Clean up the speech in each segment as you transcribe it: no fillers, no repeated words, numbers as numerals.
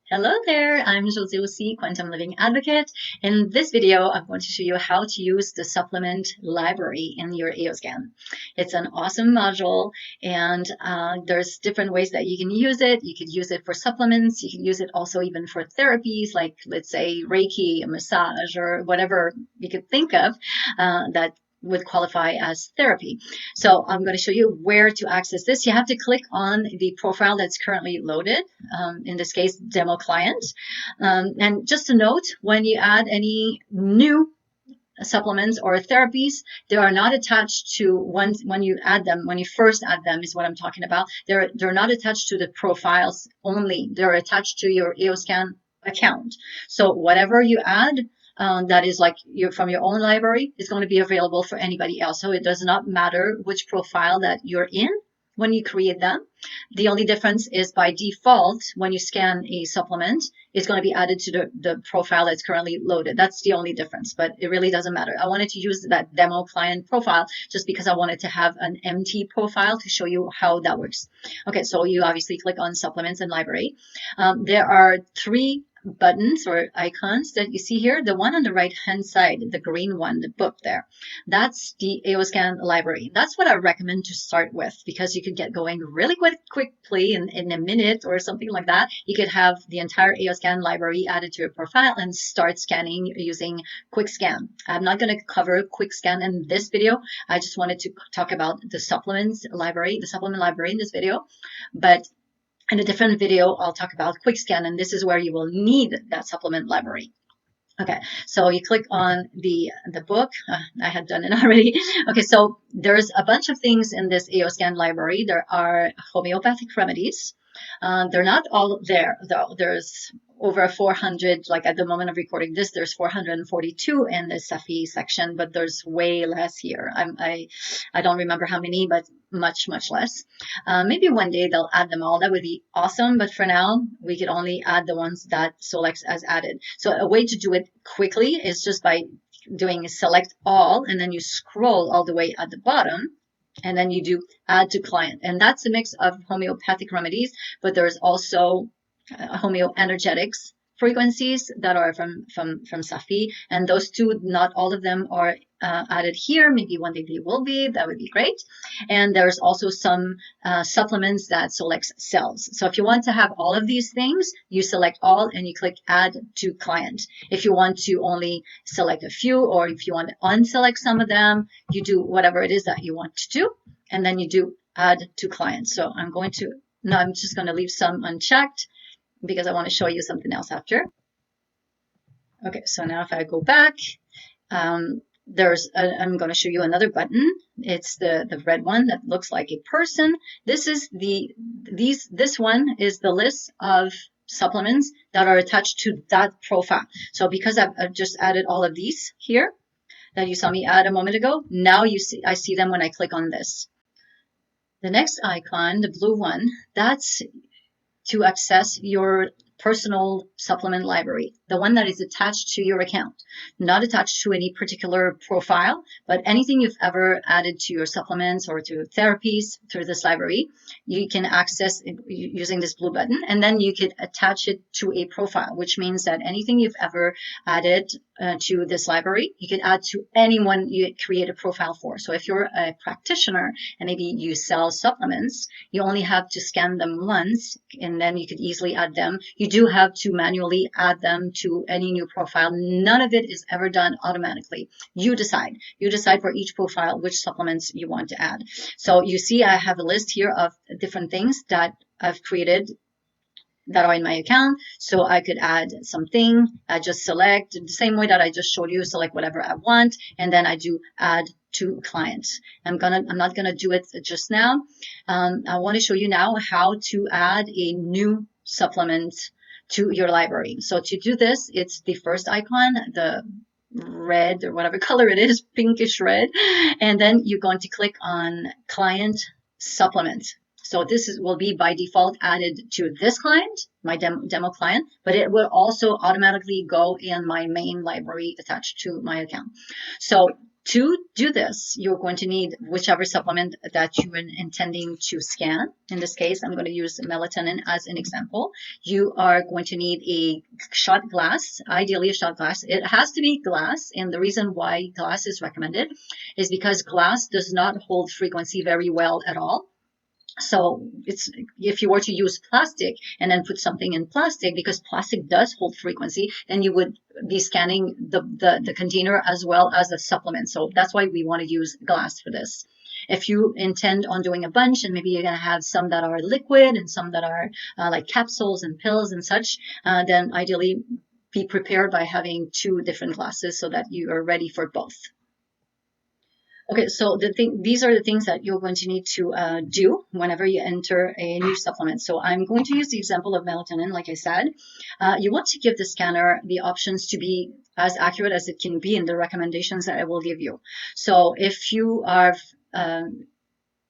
Hello there, I'm Josée Roussy, Quantum Living Advocate. In this video, I'm going to show you how to use the supplement library in your Eoscan. It's an awesome module, and there's different ways that you can use it. You could use it for supplements. You can use it also even for therapies, like let's say Reiki, a massage, or whatever you could think of that would qualify as therapy. So I'm going to show you where to access this. You have to click on the profile that's currently loaded, in this case, demo client. And just a note, when you add any new supplements or therapies, they are not attached to when you add them, when you first add them is what I'm talking about. They're not attached to the profiles only. They're attached to your Eoscan account. So whatever you add, that is like from your own library is going to be available for anybody else. So it does not matter which profile that you're in when you create them. The only difference is by default, when you scan a supplement, it's going to be added to the profile that's currently loaded. That's the only difference, but it really doesn't matter. I wanted to use that demo client profile just because I wanted to have an empty profile to show you how that works. Okay, so you obviously click on supplements and library. There are three buttons or icons that you see here. The one on the right hand side, the green one, the book there, that's the Eoscan library. That's what I recommend to start with, because you could get going really quickly in a minute or something like that. You could have the entire Eoscan library added to your profile and start scanning using quick scan. I'm not going to cover quick scan in this video. I just wanted to talk about the supplement library in this video, but in a different video, I'll talk about quick scan, and this is where you will need that supplement library. Okay, so you click on the book. I had done it already. Okay, so there's a bunch of things in this Eoscan library. There are homeopathic remedies. They're not all there, though. There's over 400, like at the moment of recording this, there's 442 in the SEFI section, but there's way less here. I don't remember how many, but much less. Maybe one day they'll add them all. That would be awesome, but for now, we could only add the ones that Solex has added. So a way to do it quickly is just by doing select all, and then you scroll all the way at the bottom, and then you do add to client. And that's a mix of homeopathic remedies, but there's also homeo-energetix frequencies that are from SEFI, and those two, not all of them are added here. Maybe one day they will be. That would be great. And there's also some supplements that Solex sells. So if you want to have all of these things, you select all and you click add to client. If you want to only select a few, or if you want to unselect some of them, you do whatever it is that you want to do, and then you do add to client. So I'm just going to leave some unchecked because I want to show you something else after. Okay, so now if I go back, I'm going to show you another button. It's the red one that looks like a person. This one is the list of supplements that are attached to that profile. So because I've just added all of these here that you saw me add a moment ago, now I see them when I click on this. The next icon, the blue one, that's to access your personal supplement library, the one that is attached to your account, not attached to any particular profile, but anything you've ever added to your supplements or to therapies through this library, you can access it using this blue button, and then you could attach it to a profile, which means that anything you've ever added to this library, you can add to anyone you create a profile for. So if you're a practitioner and maybe you sell supplements, you only have to scan them once, and then you could easily add them. You do have to manually add them to any new profile. None of it is ever done automatically. You decide. You decide for each profile which supplements you want to add. So you see I have a list here of different things that I've created that are in my account. So I could add something. I just select the same way that I just showed you, select whatever I want, and then I do add to client. I'm not gonna do it just now. I want to show you now how to add a new supplement to your library. So to do this, it's the first icon, the red or whatever color it is, pinkish red, and then you're going to click on client supplement. So this will be by default added to this client, my demo client, but it will also automatically go in my main library attached to my account. So To do this, you're going to need whichever supplement that you're intending to scan. In this case, I'm going to use melatonin as an example. You are going to need a shot glass, ideally a shot glass. It has to be glass, and the reason why glass is recommended is because glass does not hold frequency very well at all. So it's, if you were to use plastic and then put something in plastic, because plastic does hold frequency, then you would be scanning the container as well as the supplement. So that's why we want to use glass for this. If you intend on doing a bunch, and maybe you're going to have some that are liquid and some that are like capsules and pills and such, then ideally be prepared by having 2 different glasses so that you are ready for both. Okay, so these are the things that you're going to need to do whenever you enter a new supplement. So I'm going to use the example of melatonin, like I said. You want to give the scanner the options to be as accurate as it can be in the recommendations that I will give you. So if you are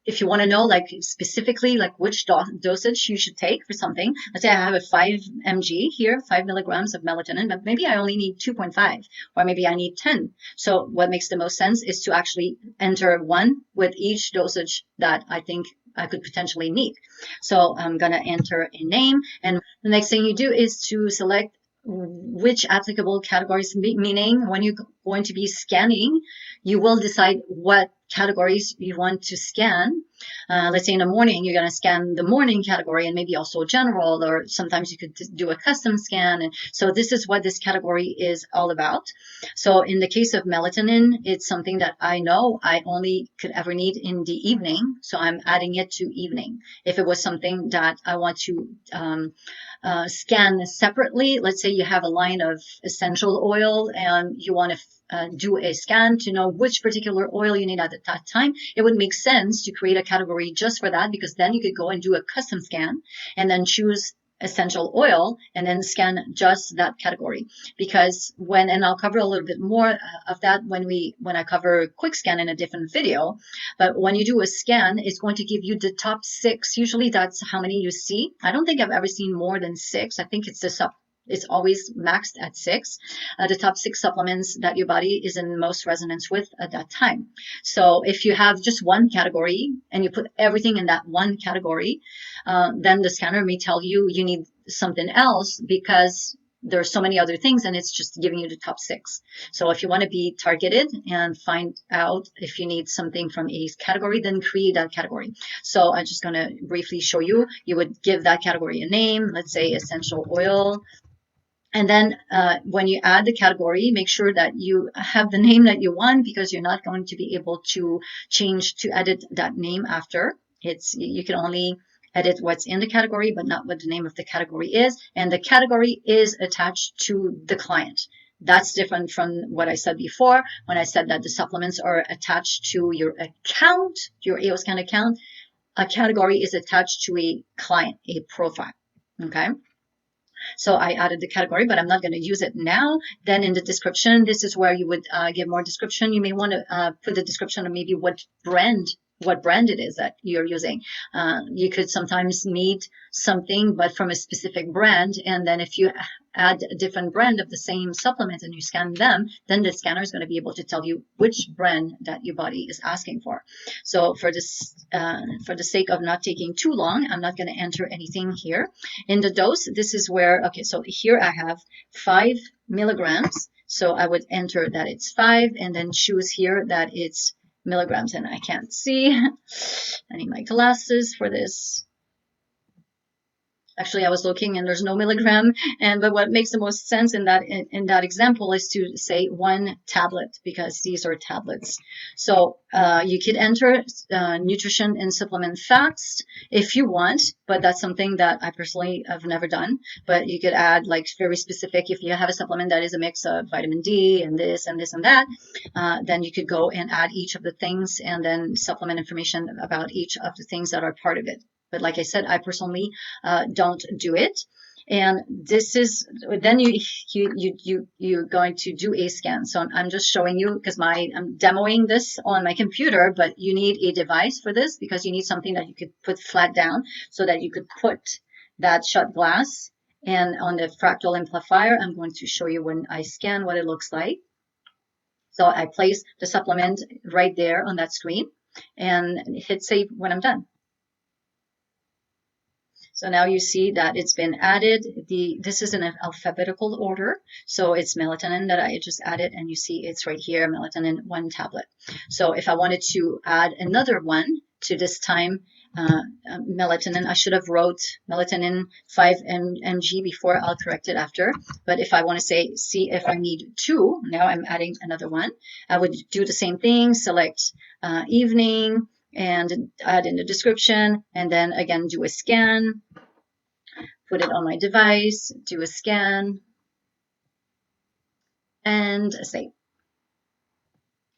if you want to know like specifically like which dosage you should take for something, let's say I have a 5 mg here, 5 milligrams of melatonin, but maybe I only need 2.5, or maybe I need 10. So what makes the most sense is to actually enter one with each dosage that I think I could potentially need. So I'm going to enter a name, and the next thing you do is to select which applicable categories, meaning when you're going to be scanning, you will decide what categories you want to scan. Let's say in the morning, you're going to scan the morning category and maybe also general, or sometimes you could do a custom scan. And so this is what this category is all about. So in the case of melatonin, it's something that I know I only could ever need in the evening. So I'm adding it to evening. If it was something that I want to scan separately, let's say you have a line of essential oil and you want to do a scan to know which particular oil you need at that time, it would make sense to create a category just for that, because then you could go and do a custom scan and then choose essential oil and then scan just that category. Because and I'll cover a little bit more of that when I cover quick scan in a different video, but when you do a scan, it's going to give you the top 6. Usually that's how many you see. I don't think I've ever seen more than 6. I think it's always maxed at 6, the top 6 supplements that your body is in most resonance with at that time. So if you have just one category and you put everything in that one category, then the scanner may tell you you need something else because there's so many other things, and it's just giving you the top 6. So if you want to be targeted and find out if you need something from a category, then create that category. So I'm just going to briefly show you. You would give that category a name, let's say essential oil. And then when you add the category, make sure that you have the name that you want, because you're not going to be able to edit that name after. You can only edit what's in the category, but not what the name of the category is. And the category is attached to the client. That's different from what I said before when I said that the supplements are attached to your account, your EOScan account. A category is attached to a client, a profile. Okay. So I added the category, but I'm not going to use it now. Then in the description, this is where you would give more description. You may want to put the description of maybe what brand it is that you're using. You could sometimes need something, but from a specific brand. And then if you add a different brand of the same supplement and you scan them, then the scanner is going to be able to tell you which brand that your body is asking for. So for the sake of not taking too long, I'm not going to enter anything here. In the dose, this is where, okay, so here I have 5 milligrams. So I would enter that it's 5 and then choose here that it's milligrams, and I can't see. I need my glasses for this. Actually, I was looking and there's no milligram, but what makes the most sense in that example is to say 1 tablet, because these are tablets. So you could enter nutrition and supplement facts if you want, but that's something that I personally have never done. But you could add like very specific, if you have a supplement that is a mix of vitamin D and this and this and that, then you could go and add each of the things and then supplement information about each of the things that are part of it. But like I said, I personally don't do it. And this is, then you're going to do a scan. So I'm just showing you, because I'm demoing this on my computer, but you need a device for this, because you need something that you could put flat down so that you could put that shot glass. And on the fractal amplifier, I'm going to show you when I scan what it looks like. So I place the supplement right there on that screen and hit save when I'm done. So now you see that it's been added. This is in an alphabetical order. So it's melatonin that I just added, and you see it's right here, melatonin 1 tablet. So if I wanted to add another one to this time, melatonin, I should have wrote melatonin 5 mg before. I'll correct it after. But if I want to say, see if I need 2, now I'm adding another one. I would do the same thing, select evening, and add in the description, and then again do a scan, put it on my device, do a scan, and save.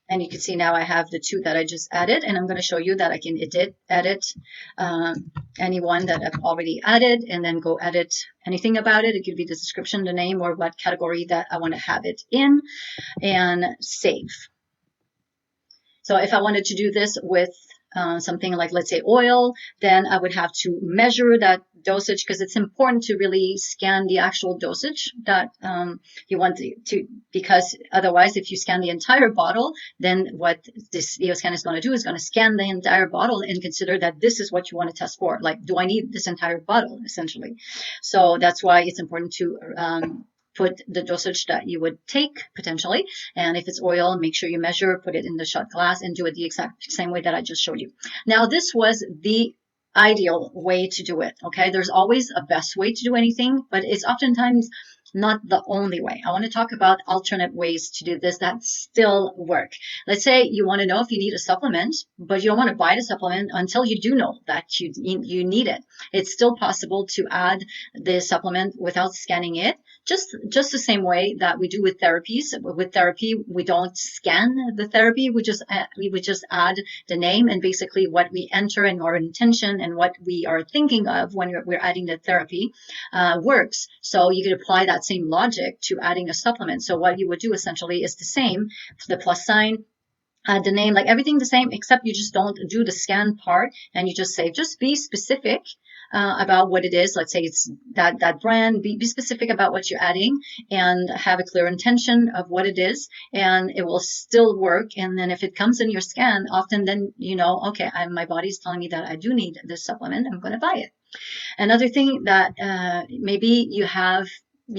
And you can see now I have the 2 that I just added, and I'm going to show you that I can edit any one that I've already added, and then go edit anything about it. It could be the description, the name, or what category that I want to have it in, and save. So if I wanted to do this with something like, let's say, oil, then I would have to measure that dosage, because it's important to really scan the actual dosage that you want to, because otherwise, if you scan the entire bottle, then what this EOScan is going to do is going to scan the entire bottle and consider that this is what you want to test for. Like, do I need this entire bottle, essentially? So that's why it's important to put the dosage that you would take potentially. And if it's oil, make sure you measure, put it in the shot glass, and do it the exact same way that I just showed you. Now, this was the ideal way to do it. Okay, there's always a best way to do anything, but it's oftentimes not the only way. I want to talk about alternate ways to do this that still work. Let's say you want to know if you need a supplement, but you don't want to buy the supplement until you do know that you need it. It's still possible to add the supplement without scanning it, just the same way that we do with therapies. With therapy, we don't scan the therapy. We just add the name and basically what we enter in our intention and what we are thinking of when we're adding the therapy works. So you could apply that same logic to adding a supplement. So what you would do essentially is the same, the plus sign, the name, like everything the same, except you just don't do the scan part, and you just say, just be specific about what it is. Let's say it's that brand. Be specific about what you're adding and have a clear intention of what it is, and it will still work. And then if it comes in your scan, often then you know, okay, my body's telling me that I do need this supplement. I'm going to buy it. Another thing that maybe you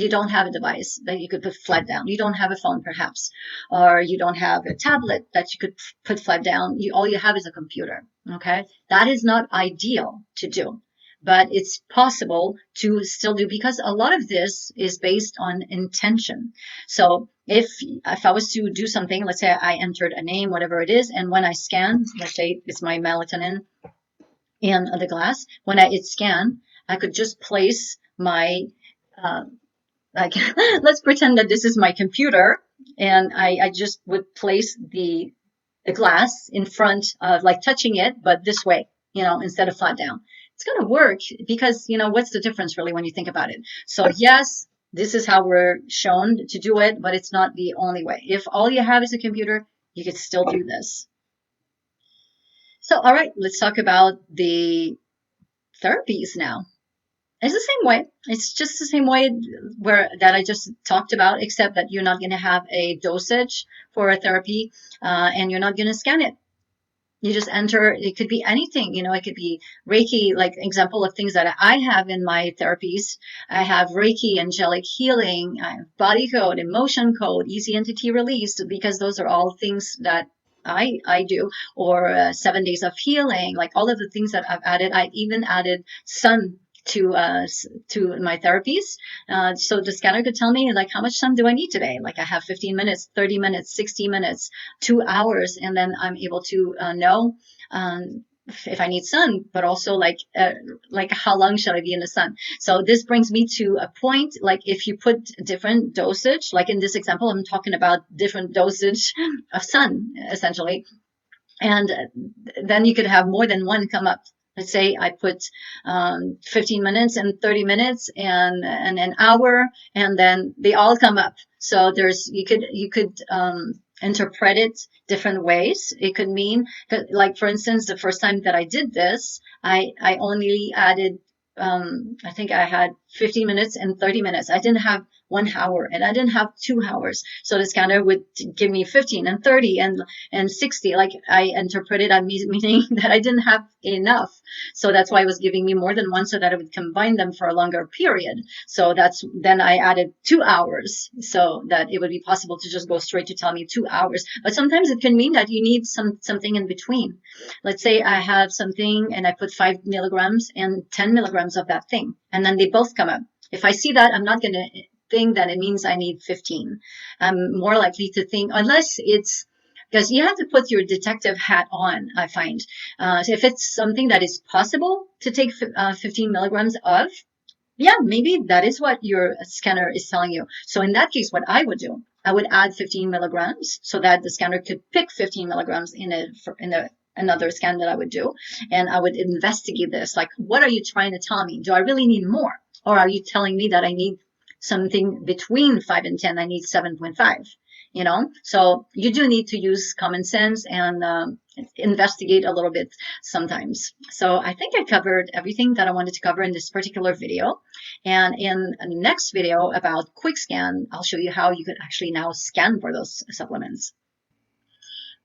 don't have a device that you could put flat down. You don't have a phone, perhaps, or you don't have a tablet that you could put flat down. All you have is a computer. Okay, that is not ideal to do, but it's possible to still do, because a lot of this is based on intention. So if I was to do something, let's say I entered a name, whatever it is, and when I scan, let's say it's my melatonin in the glass, when I hit scan, I could just place my like let's pretend that this is my computer, and I just would place the glass in front of, like, touching it, but this way, instead of flat down. It's going to work, because what's the difference really when you think about it? So yes, this is how we're shown to do it, but it's not the only way. If all you have is a computer, you could still do this. So all right, let's talk about the therapies now. It's the same way. It's just the same way that I just talked about, except that you're not going to have a dosage for a therapy, and you're not going to scan it. You just enter. It could be anything. It could be Reiki, like example of things that I have in my therapies. I have Reiki, angelic healing, I have body code, emotion code, easy entity release, because those are all things that I do, or 7 days of healing, like all of the things that I've added. I even added sun to my therapies, so the scanner could tell me, like, how much sun do I need today? Like, I have 15 minutes, 30 minutes, 60 minutes, 2 hours, and then I'm able to know if I need sun, but also like how long should I be in the sun? So this brings me to a point, like if you put different dosage, like in this example, I'm talking about different dosage of sun, essentially, and then you could have more than one come up. Let's say I put 15 minutes and 30 minutes and an hour, and then they all come up. So you could interpret it different ways. It could mean, like, for instance, the first time that I did this, I only added, I think I had 15 minutes and 30 minutes. I didn't have 1 hour and I didn't have 2 hours. So the scanner would give me 15 and 30 and 60. Like I interpreted, meaning that I didn't have enough. So that's why it was giving me more than one, so that I would combine them for a longer period. So then I added 2 hours so that it would be possible to just go straight to tell me 2 hours. But sometimes it can mean that you need something in between. Let's say I have something and I put 5 milligrams and 10 milligrams of that thing, and then they both come up. If I see that, I'm not going to think that it means I need 15. I'm more likely to think, unless it's, because you have to put your detective hat on, I find. So if it's something that is possible to take 15 milligrams of, yeah, maybe that is what your scanner is telling you. So in that case, what I would do, I would add 15 milligrams so that the scanner could pick 15 milligrams in another scan that I would do. And I would investigate this. Like, what are you trying to tell me? Do I really need more? Or are you telling me that I need something between 5 and 10? I need 7.5. So you do need to use common sense and investigate a little bit sometimes. So I think I covered everything that I wanted to cover in this particular video. And in the next video about quick scan, I'll show you how you could actually now scan for those supplements.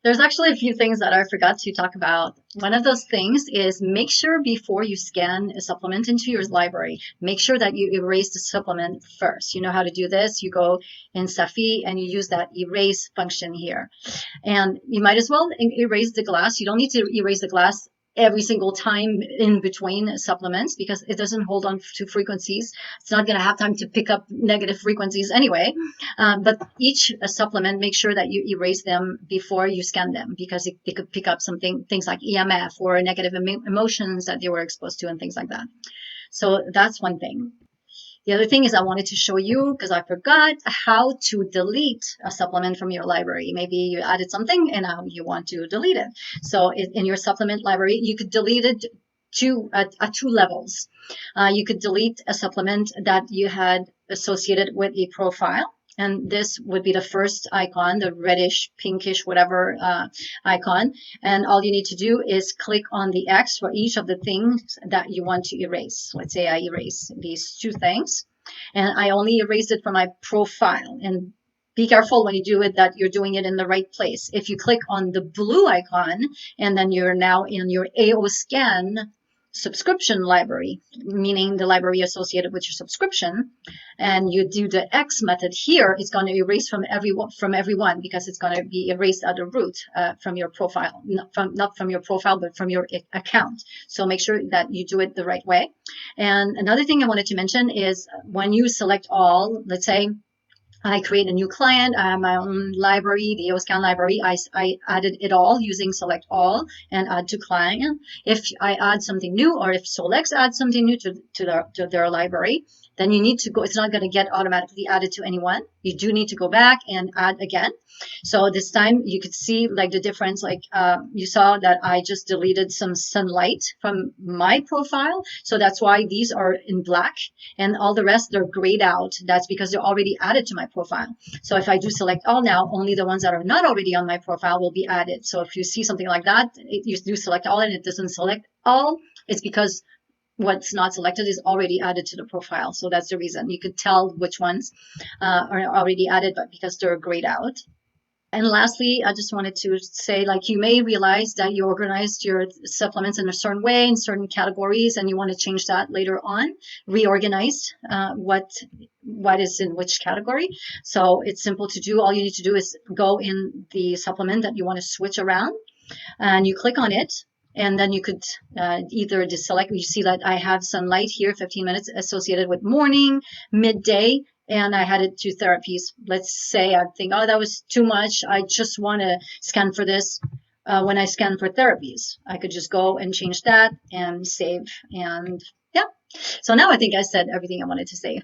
There's actually a few things that I forgot to talk about. One of those things is make sure before you scan a supplement into your library, make sure that you erase the supplement first. You know how to do this. You go in SEFI and you use that erase function here. And you might as well erase the glass. You don't need to erase the glass every single time in between supplements, because it doesn't hold on to frequencies. It's not going to have time to pick up negative frequencies anyway. But each supplement, make sure that you erase them before you scan them, because they could pick up things like EMF or negative emotions that they were exposed to and things like that. So that's one thing. The other thing is I wanted to show you, because I forgot, how to delete a supplement from your library. Maybe you added something and now you want to delete it. So in your supplement library, you could delete it at 2 levels. You could delete a supplement that you had associated with a profile. And this would be the first icon, the reddish, pinkish, whatever icon. And all you need to do is click on the X for each of the things that you want to erase. Let's say I erase these 2 things, and I only erased it from my profile. And be careful when you do it that you're doing it in the right place. If you click on the blue icon, and then you're now in your AO scan subscription library, meaning the library associated with your subscription, and you do the X method here, it's going to erase from everyone, because it's going to be erased at the root from your profile, not from your profile, but from your account. So make sure that you do it the right way. And another thing I wanted to mention is when you select all, let's say I create a new client, I have my own library, the EOScan library. I added it all using select all and add to client. If I add something new, or if Solex adds something new to their library, then you need to go, it's not going to get automatically added to anyone. You do need to go back and add again. So this time you could see like the difference, like you saw that I just deleted some sunlight from my profile. So that's why these are in black, and all the rest they're grayed out. That's because they're already added to my profile. So if I do select all now, only the ones that are not already on my profile will be added. So if you see something like that, you do select all and it doesn't select all, it's because what's not selected is already added to the profile. So that's the reason. You could tell which ones are already added, but because they're grayed out. And lastly, I just wanted to say, like, you may realize that you organized your supplements in a certain way, in certain categories, and you want to change that later on, reorganize what is in which category. So it's simple to do. All you need to do is go in the supplement that you want to switch around, and you click on it. And then you could either deselect. You see that I have sunlight here, 15 minutes associated with morning, midday, and I had it to therapies. Let's say I think, oh, that was too much. I just want to scan for this. When I scan for therapies, I could just go and change that and save. And yeah, so now I think I said everything I wanted to say.